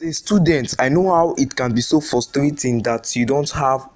A student, I know how it can be so frustrating that you don't have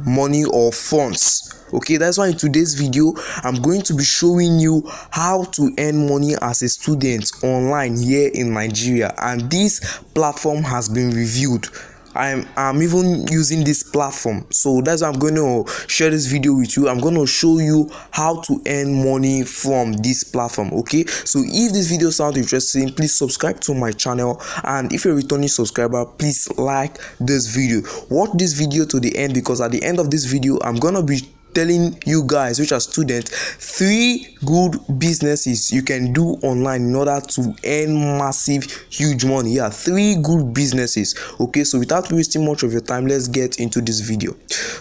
money or funds. Okay, that's why in today's video I'm going to be showing you how to earn money as a student online here in Nigeria, and this platform has been reviewed. I'm even using this platform, so that's why I'm going to share this video with you. I'm going to show you how to earn money from this platform. Okay, so if this video sounds interesting, please subscribe to my channel, and if you're a returning subscriber, please like this video. Watch this video to the end, because at the end of this video I'm gonna be telling you guys, which are students, 3 good businesses you can do online in order to earn massive huge money. Yeah, 3 good businesses. Okay, so without wasting much of your time, let's get into this video.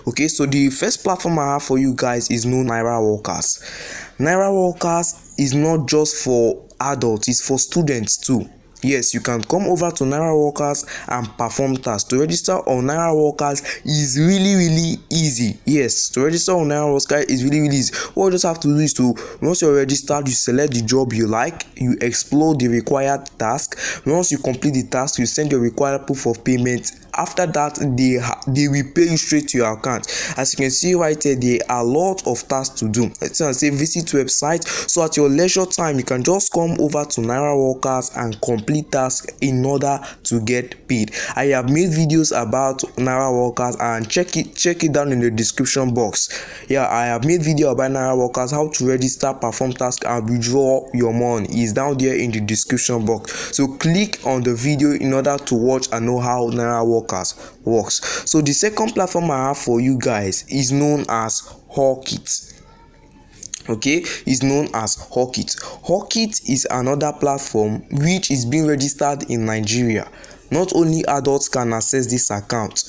Okay, so the first platform I have for you guys is known Naira Workers. Naira Workers is not just for adults, it's for students too. Yes, you can come over to Naira Workers and perform tasks. To register on Naira Workers is really easy. Yes, to register on Naira Workers is really easy. What you just have to do is to, once you're registered, you select the job you like, you explore the required task. Once you complete the task, you send your required proof of payment. After that, they will pay you straight to your account. As you can see right here, there are a lot of tasks to do. Let's say visit website. So at your leisure time, you can just come over to Naira Workers and complete tasks in order to get paid. I have made videos about Naira Workers, and check it down in the description box. Yeah, I have made video about Naira Workers, how to register, perform tasks, and withdraw your money is down there in the description box. So click on the video in order to watch and know how Naira Workers works. So the second platform I have for you guys is known as Hawkit. Okay, is known as Hawkit. Hawkit is another platform which is being registered in Nigeria. Not only adults can access this account,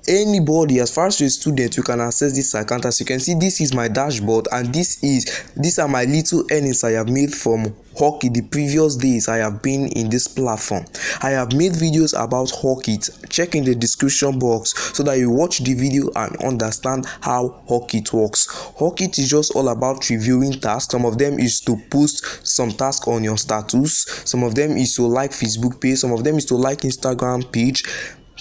anybody, as far as you're a student, you can access this account. As you can see, this is my dashboard, and these are my little earnings I have made from Hawkit. The previous days I have been in this platform, I have made videos about Hawkit. Check in the description box so that you watch the video and understand how Hawkit works. Hawkit is just all about reviewing tasks. Some of them is to post some task on your status, some of them is to like Facebook page, some of them is to like Instagram page.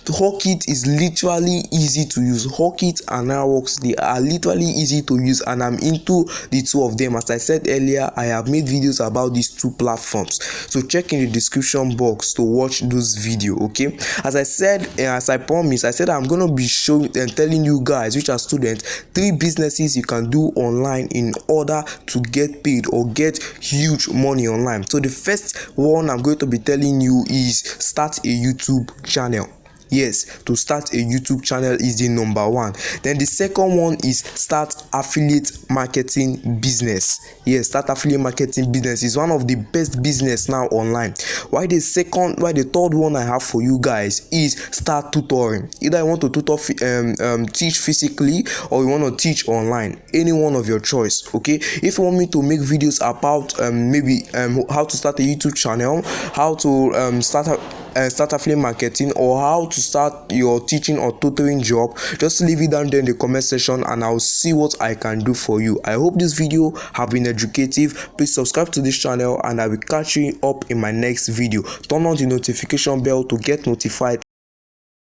Hawkit is literally easy to use. Hawkit and Naira Workers, they are literally easy to use, and I'm into the two of them. As I said earlier, I have made videos about these 2 platforms, so check in the description box to watch those videos. Okay, as I said, as I promised, I said I'm gonna be showing and telling you guys, which are students, 3 businesses you can do online in order to get paid or get huge money online. So the first one I'm going to be telling you is start a YouTube channel. Yes, to start a YouTube channel is the number 1. Then the second one is start affiliate marketing business. Yes, start affiliate marketing business is one of the best business now online. Why the third one I have for you guys is start tutoring. Either you want to tutor teach physically, or you want to teach online, any one of your choice. Okay, if you want me to make videos about maybe how to start a YouTube channel, how to start affiliate marketing, or how to start your teaching or tutoring job, just leave it down there in the comment section and I'll see what I can do for you. I hope this video have been educative. Please subscribe to this channel, and I will catch you up in my next video. Turn on the notification bell to get notified